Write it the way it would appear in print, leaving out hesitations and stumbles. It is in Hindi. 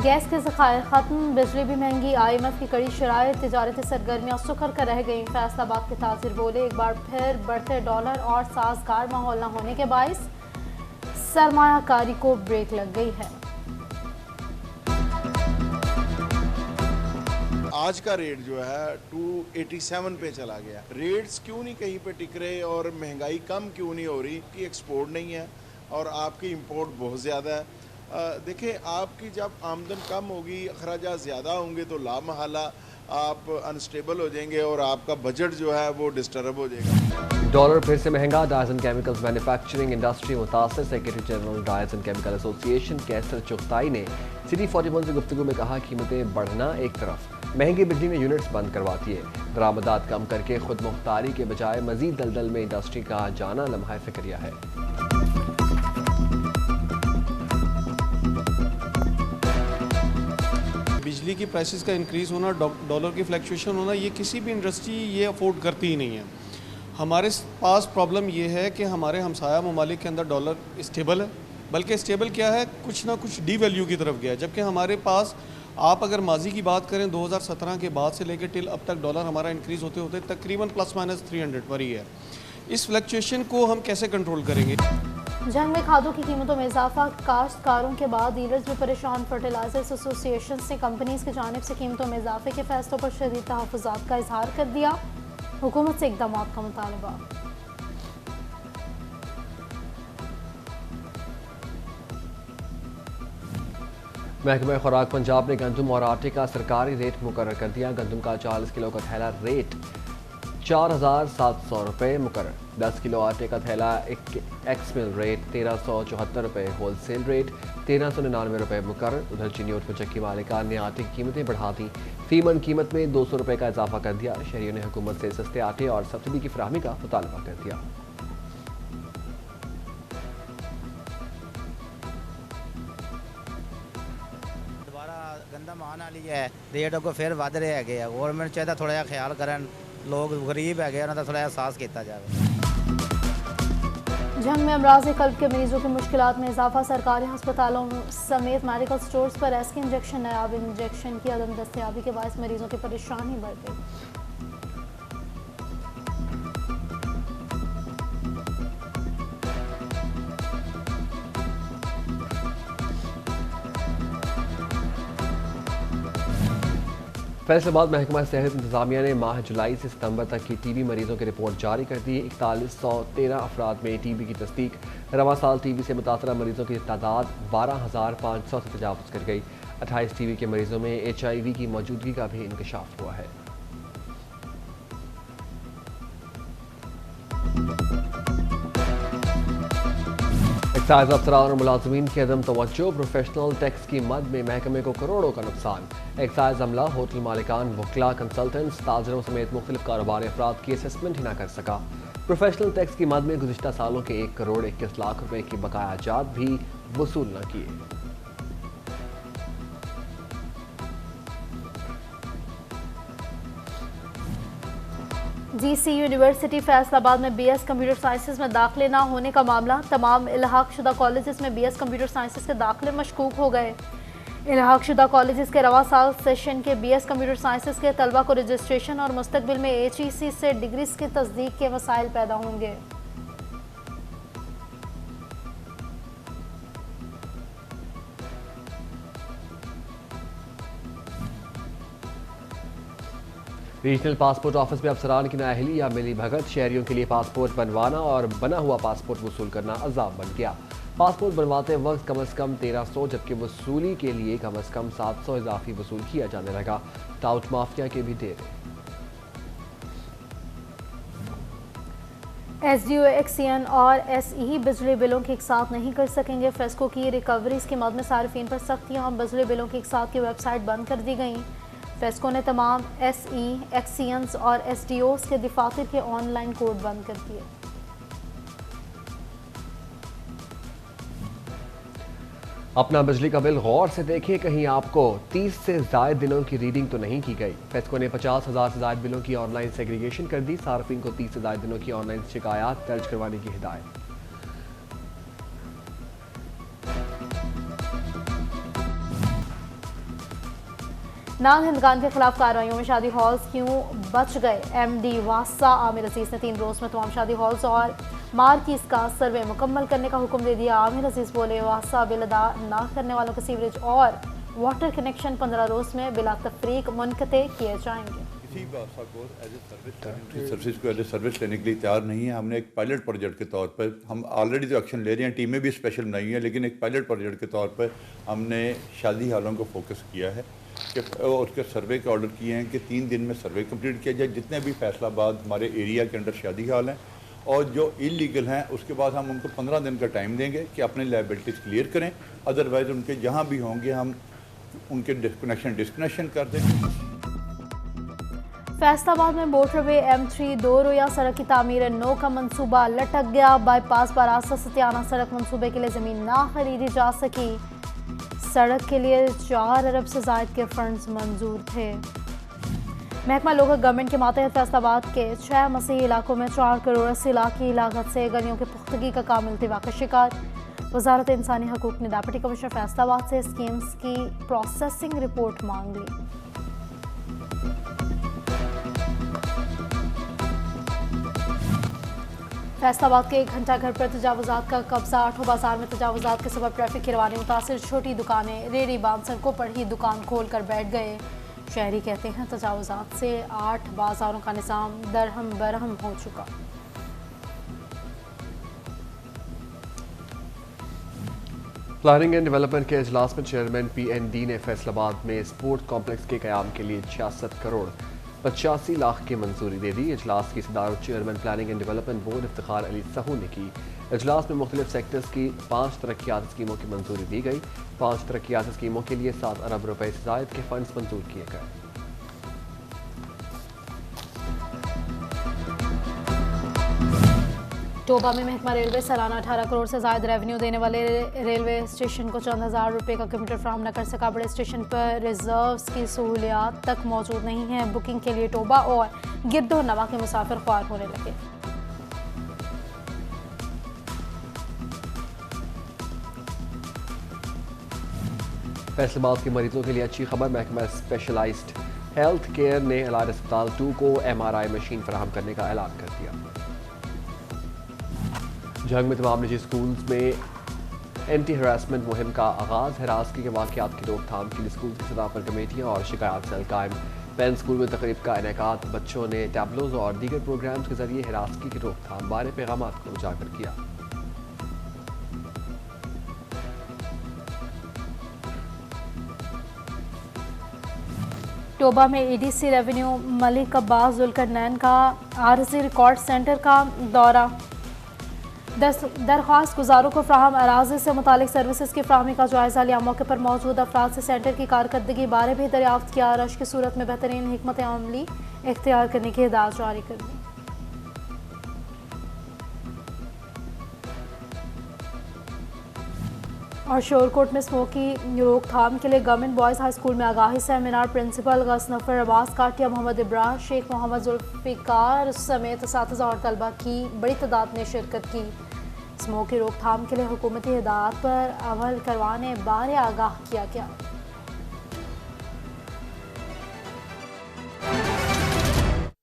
गैस के ज़खायर ख़त्म, बिजली भी महंगी, IMF की कड़ी शराइत, तिजारती सरगर्मियाँ सुखर कर रह गईं। फैसलाबाद के ताजिर बोले, एक बार फिर बढ़ते डॉलर और साजगार माहौल न होने के बाइस सरमायाकारी को ब्रेक लग गई है। आज का रेट जो है 287 पे चला गया। रेट्स क्यों नहीं कहीं पे टिक रहे और महंगाई कम क्यों नहीं हो रही? कि एक्सपोर्ट नहीं है और आपकी इंपोर्ट बहुत ज़्यादा है। देखिए, आपकी जब आमदन कम होगी, अखराजात ज़्यादा होंगे तो लामहला आप अनस्टेबल हो जाएंगे और आपका बजट जो है वो डिस्टर्ब हो जाएगा। डॉलर फिर से महंगा, dyes and chemicals manufacturing industry मुतासर। Secretary general dyes and chemical association Kaiser Chughtai ने सिटी 41 से गुफ्तगू में कहा, कीमतें बढ़ना एक तरफ, महंगी बिजली ने यूनिट्स बंद करवाती है, दरामदात कम करके खुद मुख्तारी के बजाय मजीद दलदल में इंडस्ट्री का जाना लम्हा फिक्रिया है। बिजली की प्राइसेस का इंक्रीज़ होना, डॉलर की फ्लक्चुएशन होना, ये किसी भी इंडस्ट्री ये अफोर्ड करती ही नहीं है। हमारे पास प्रॉब्लम ये है कि हमारे हमसाया ममालिक के अंदर डॉलर स्टेबल है, बल्कि स्टेबल क्या है, कुछ ना कुछ डी वैल्यू की तरफ गया है। जबकि हमारे पास आप अगर माजी की बात करें 2017 के बाद से लेकर टिल अब तक डॉलर हमारा इंक्रीज़ होते होते तकरीबन ±300 पर ही है। इस फ्लक्चुएशन को हम कैसे कंट्रोल करेंगे? जंग में खादों की कीमतों में इजाफा, काश्तकारों के बाद डीलर्स भी परेशान। फर्टिलाइजर्स एसोसिएशन ने कंपनीज की जानिब से कीमतों में इजाफे के फैसलों पर शदीद तहफ़्फ़ुज़ात का इजहार कर दिया। हुकूमत से इक़दाम का मुतालबा। महकमा खुराक पंजाब ने गंदम और आटे का सरकारी रेट मुकर्रर कर दिया। गंदम का 40 किलो का थैला रेट 4,700 रुपये मुकर्रर, 10 किलो आटे का थैला एक्स मिल रेट 1,374 रुपये, होलसेल रेट 1,399 रुपये मुकर्रर। उधर चीनी और चक्की मालिकान ने आटे की कीमतें बढ़ा दी, फीमन कीमत में 200 रुपये का इजाफा कर दिया। शहरियों ने हुकूमत से सस्ते आटे और सब्सिडी की फराहमी का मुतालबा कर दिया। गंदम आने वाली है, रेट अगों फिर वध रहे है। गौरमेंट चाहिए थोड़ा जिहा ख्याल करन, लोग गरीब है उन्होंने थोड़ा एहसास किया जाए। जंग में अमराज कल्ब के मरीजों की मुश्किलात में इजाफा, सरकारी अस्पतालों समेत मेडिकल स्टोर्स पर एसके इंजेक्शन, नायाब इंजेक्शन की अदम दस्तयाबी के बायस मरीजों की परेशानी बढ़ गई। फैसलाबाद महकमा सेहत इंतजामिया ने माह जुलाई से सितंबर तक की टीबी मरीजों की रिपोर्ट जारी कर दी। 4113 अफराद में टीबी की तस्दीक। रवा साल टीबी से मुतासरा मरीजों की तादाद 12,500 से तजावुज कर गई। 28 टीबी के मरीजों में HIV की मौजूदगी का भी इंकशाफ हुआ है। एक्साइज अफसरान और मुलाजमीन की अदम तवज्जो, प्रोफेशनल टैक्स की मद में महकमे को करोड़ों का नुकसान। एक्साइज अमला, होटल मालिकान, वकला, कंसल्टेंट्स, ताजरों समेत मुख्तलिफ कारोबारी अफराद की असेसमेंट ही ना कर सका। प्रोफेशनल टैक्स की मद में गुज़िश्ता सालों के 1 करोड़ 21 लाख रुपए की बकाया जात भी वसूल न किए। GC यूनिवर्सिटी फैसलाबाद में BS कंप्यूटर साइंसेज में दाखिले ना होने का मामला, तमाम इल्हाक शुदा कॉलेजेस में BS कंप्यूटर साइंसेज के दाखिले मशकूक हो गए। इल्हाक शुदा कॉलेजेस के रवा साल सेशन के BS कंप्यूटर साइंसेज के तलबा को रजिस्ट्रेशन और मुस्तकबिल में HEC से डिग्रीज की तस्दीक के मसाइल पैदा होंगे। रीजनल पासपोर्ट ऑफिस में अफसरान की नाअहली या मिली भगत, शहरियों के लिए पासपोर्ट बनवाना और बना हुआ पासपोर्ट वसूल करना अजाब बन गया। पासपोर्ट बनवाते वक्त कम अज़ कम 1300, जबकि वसूली के लिए कम अज़ कम 700 इजाफी वसूल किया जाने लगा। टाउट माफिया के भी डेरे। SDO, एक्सियन और SE बिजली बिलों की एक साथ नहीं कर सकेंगे। फेस्को की रिकवरीज की मद में सार्फिन पर सख्तियाँ, बिजली बिलों की एक साथ की वेबसाइट बंद कर दी गई। फेस्को ने तमाम SE, एक्सियंस और SDOs के दफातर के ऑनलाइन कोड बंद कर दिए। अपना बिजली का बिल गौर से देखें, कहीं आपको 30 से ज़ायद दिनों की रीडिंग तो नहीं की गई। फेस्को ने 50,000 से ज़ायद बिलों की ऑनलाइन सेग्रीगेशन कर दी। सार्फिन को 30 से ज़ायद दिनों की ऑनलाइन शिकायत दर्ज करवाने की हिदायत। नान हिंदगान के खिलाफ कार्रवाइयों में शादी हॉल्स क्यों बच गए? MD वासा आमिर अजीज ने 3 रोज में तमाम शादी हॉल्स और मार्किस का सर्वे मुकम्मल करने का हुक्म दे दिया। आमिर अजीज बोले, वासा बिल अदा न करने वालों के सीवरेज और वाटर कनेक्शन 15 रोज में बिला तफरीक मुनक़ते किए जाएंगे। किसी वासा को सर्विस को एज ए सर्विस लेने के लिए तैयार नहीं है। हमने एक पायलट प्रोजेक्ट के तौर पर हम ऑलरेडी तो एक्शन ले रहे हैं, टीमें भी स्पेशल बनाई हैं, लेकिन एक पायलट प्रोजेक्ट के तौर पर हमने शादी हालों को फोकस किया है कि उसके सर्वे के ऑर्डर किए हैं कि 3 दिन में सर्वे कंप्लीट किया जाए। जितने भी फैसलाबाद हमारे एरिया के अंदर शादी हाल हैं और जो इलीगल हैं उसके बाद हम उनको 15 दिन का टाइम देंगे कि अपने लायबिलिटीज़ क्लियर करें। अदरवाइज़ उनके जहाँ भी होंगे हम उनके डिस्कनेक्शन कर देंगे। फैसलाबाद में मोटरवे M3 2 रोया सड़क की तामीर 9 का मंसूबा लटक गया। बाईपास बारासा सतियाना सड़क मंसूबे के लिए ज़मीन ना खरीदी जा सकी। सड़क के लिए 4 अरब से ज़ायद के फंड्स मंजूर थे। महकमा लोकल गवर्नमेंट के मातहत फैसलाबाद के 6 मसीही इलाकों में 4 करोड़ 80 लाख की लागत से गलियों की पुख्तगी का काम इल्तिवा का शिकार। वजारत इंसानी हकूक ने डिप्टी कमिश्नर फैसलाबाद से स्कीम्स की प्रोसेसिंग रिपोर्ट मांग ली। फैसलाबाद के 1 घंटा घर पर तजावुजात का कब्जा। आठों बाजार में तजावुजात के सबब ट्रैफिक की रवानी मुतासिर। छोटी दुकानें रेडी बांध सड़कों पर ही दुकान खोल कर बैठ गए। शहरी कहते हैं तजावुजात से 8 बाजारों का निज़ाम दरहम बरहम हो चुका। प्लानिंग एंड डेवलपमेंट के इजलास में चेयरमैन PND ने फैसलाबाद में स्पोर्ट्स कॉम्प्लेक्स के क़याम के लिए 66 करोड़ 85 लाख की मंजूरी दे दी। इजलास की सदारत chairman planning and development board Iftikhar Ali Sahu ने की। इजलास में मुख्तलिफ सेक्टर्स की 5 तरक्याती स्कीमों की मंजूरी दी गई। 5 तरक्याती स्कीमों के लिए 7 अरब रुपए से ज़ायद के फंड्स मंजूर किए गए। टोबा में महकमा रेलवे सालाना 18 करोड़ से ज़ायद रेवेन्यू देने वाले रेलवे स्टेशन को चंद हज़ार रुपये का कंप्यूटर फ्राहम न कर सका। बड़े स्टेशन पर रिजर्व्स की सहूलियात तक मौजूद नहीं है। बुकिंग के लिए टोबा और गिरदो नवा के मुसाफिर ख्वार होने लगे। फैसलाबाद के मरीजों के लिए अच्छी खबर। महकमा स्पेशलाइज्ड हेल्थ केयर ने अलायद अस्पताल 2 को MRI मशीन फराहम करने का ऐलान कर दिया। जंग में तमाम निजी स्कूल्स में एंटी हरासमेंट मुहिम का आगाज़। हरासगी के वाक़यात की रोकथाम के लिए स्कूल की सतह पर कमेटियाँ और शिकायत सेल कायम। पेन स्कूल में तकरीब का इनेकात। बच्चों ने टैबलोज और दीगर प्रोग्राम्स के जरिए हरासगी की रोकथाम बारे पैगामात को उजागर किया। टोबा में ADC रेवेन्यू मलिक अब्बास जुल्करनैन का आरजी रिकॉर्ड सेंटर का दौरा। दरख्वास्त गुजारों को फ्राहम अराज़ी से मुतालिक सर्विसेज की फ्राहमी का जायज़ा लिया। मौके पर मौजूद अफराद से सेंटर की कारकर्दगी बारे भी दरियाफ्त किया। रश की सूरत में बेहतरीन हिकमत अमली इख्तियार करने की हिदायत जारी कर दी। और शोरकोट में स्मोकी रोकथाम के लिए गवर्नमेंट बॉयज़ हाई स्कूल में आगाही सेमिनार। प्रिंसिपल गसनफर अब्बास काटिया, मोहम्मद इब्राहिम, शेख मोहम्मद जुल्फ़िकार समेत असातिज़ा और तलबा की बड़ी तादाद ने शिरकत की। स्मोक की रोकथाम के लिए हुकूमती हिदायत पर अमल करवाने बारे आगाह किया गया।